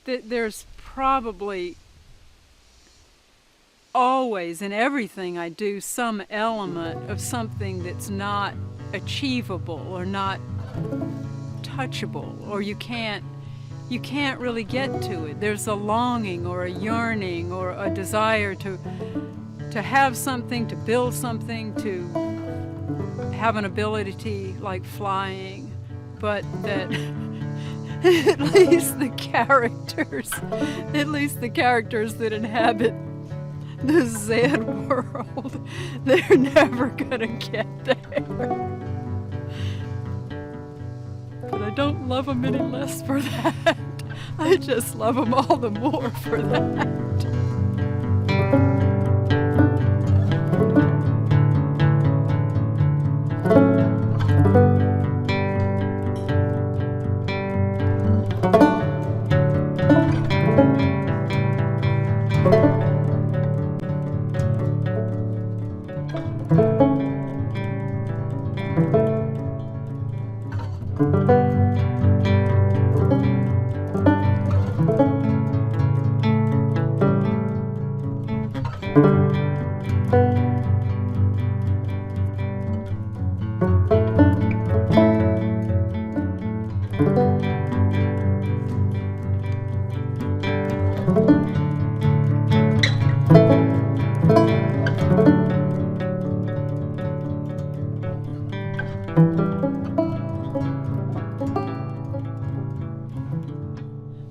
there's probably always in everything I do some element of something that's not achievable or not touchable, or you can't really get to it. There's a longing or a yearning or a desire to have something, to build something, to have an ability like flying, but that at least the characters that inhabit the Zed world, they're never gonna get there. But I don't love them any less for that. I just love them all the more for that.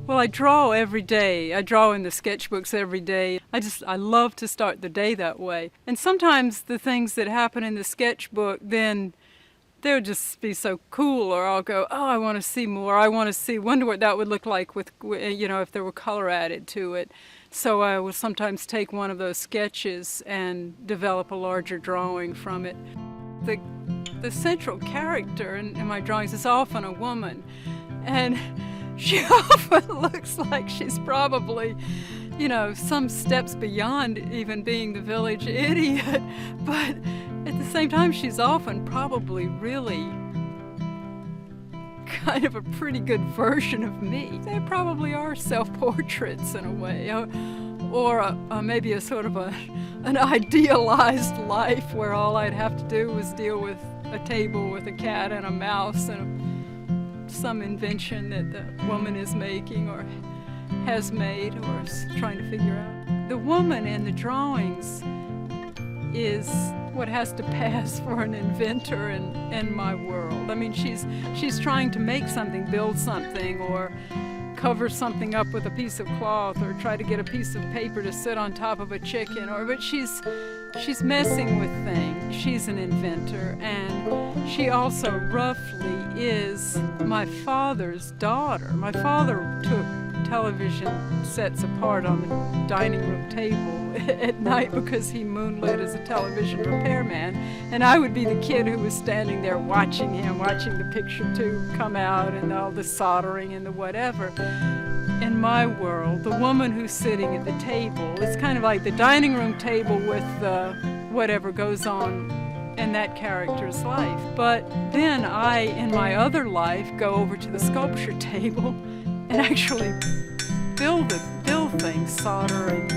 Well, I draw every day. I draw in the sketchbooks every day. I love to start the day that way. And sometimes the things that happen in the sketchbook, then they'll just be so cool, or I'll go, oh, I want to see more. Wonder what that would look like with, if there were color added to it. So I will sometimes take one of those sketches and develop a larger drawing from it. The central character in my drawings is often a woman, and she often looks like she's probably, some steps beyond even being the village idiot, but at the same time she's often probably really kind of a pretty good version of me. They probably are self-portraits in a way, or maybe a sort of an idealized life where all I'd have to do was deal with a table with a cat and a mouse and some invention that the woman is making or has made or is trying to figure out. The woman in the drawings is what has to pass for an inventor in my world. I mean, she's trying to make something, build something, or cover something up with a piece of cloth, or try to get a piece of paper to sit on top of a chicken, but she's messing with things. She's an inventor, and she also roughly is my father's daughter. My father took television sets apart on the dining room table at night because he moonlit as a television repairman, and I would be the kid who was standing there watching the picture tube come out and all the soldering and the whatever. In my world, the woman who's sitting at the table, it's kind of like the dining room table with whatever goes on in that character's life. But then I, in my other life, go over to the sculpture table and actually build things, solder and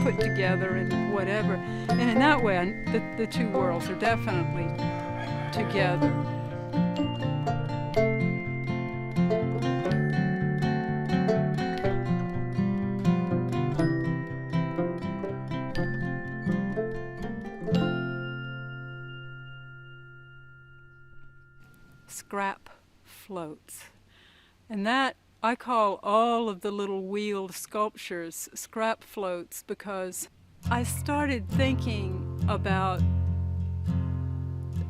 put together and whatever. And in that way, the two worlds are definitely together. Scrap floats. And that, I call all of the little wheeled sculptures scrap floats, because I started thinking about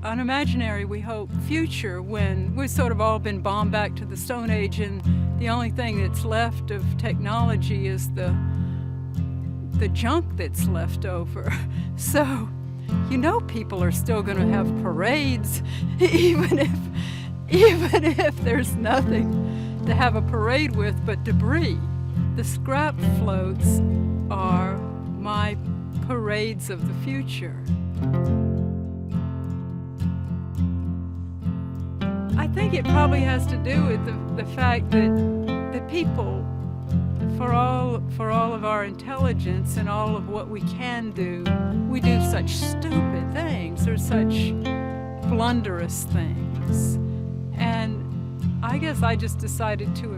an imaginary, we hope, future when we've sort of all been bombed back to the Stone Age, and the only thing that's left of technology is the junk that's left over. So, people are still going to have parades, even if there's nothing to have a parade with but debris. The scrap floats are my parades of the future. I think it probably has to do with the fact that the people, for all of our intelligence and all of what we can do, we do such stupid things or such blunderous things. And I guess I just decided to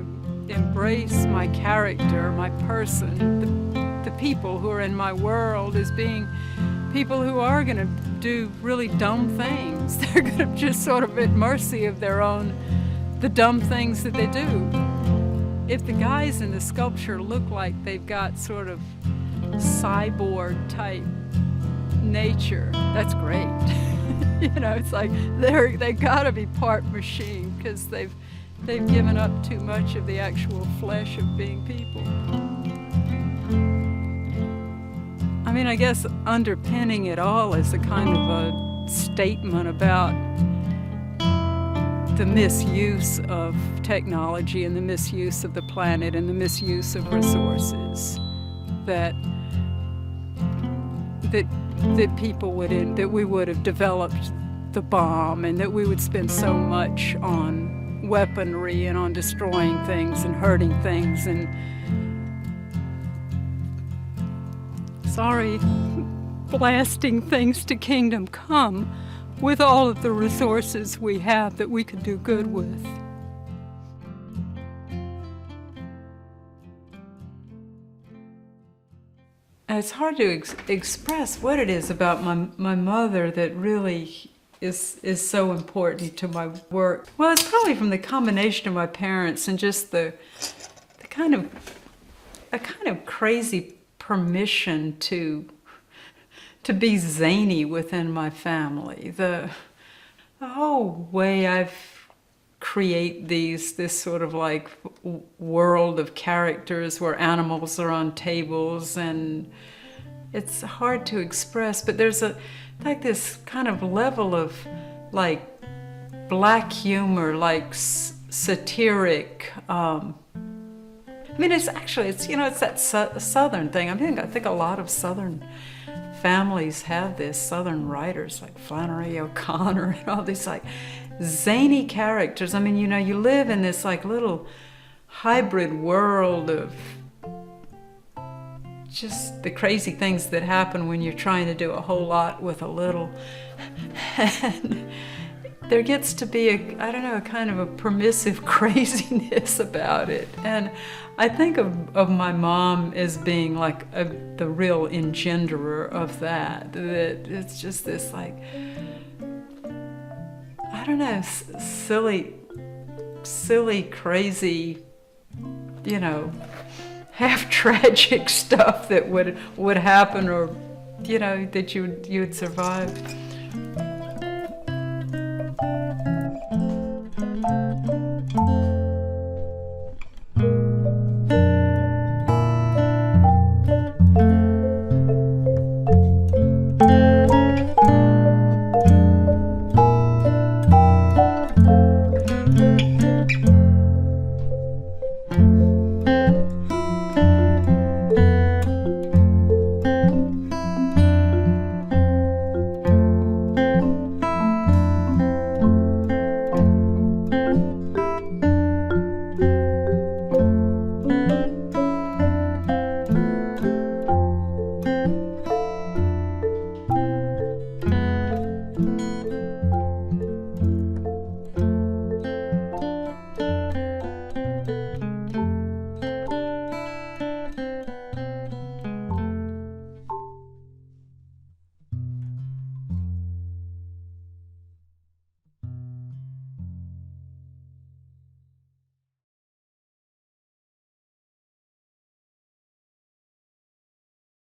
embrace my character, my person, the people who are in my world as being people who are going to do really dumb things. They're going to just sort of at mercy of the dumb things that they do. If the guys in the sculpture look like they've got sort of cyborg type nature, that's great. It's like they gotta be part machine because they've given up too much of the actual flesh of being people. I mean, I guess underpinning it all is a kind of a statement about the misuse of technology and the misuse of the planet and the misuse of resources that we would have developed the bomb, and that we would spend so much on weaponry and on destroying things and hurting things, and blasting things to kingdom come with all of the resources we have that we could do good with. It's hard to express what it is about my mother that really is so important to my work. Well, it's probably from the combination of my parents and just a kind of crazy permission to be zany within my family. The whole way I've create this sort of like world of characters where animals are on tables, and it's hard to express, but there's this kind of level of like black humor, like satiric. I mean, it's that Southern thing. I think a lot of Southern families have this. Southern writers like Flannery O'Connor and all these like zany characters. I mean, you live in this like little hybrid world of just the crazy things that happen when you're trying to do a whole lot with a little. And there gets to be a kind of a permissive craziness about it. And I think of my mom as being like the real engenderer of that. That it's just this like, I don't know, silly, crazy, half tragic stuff that would happen, or that you would survive.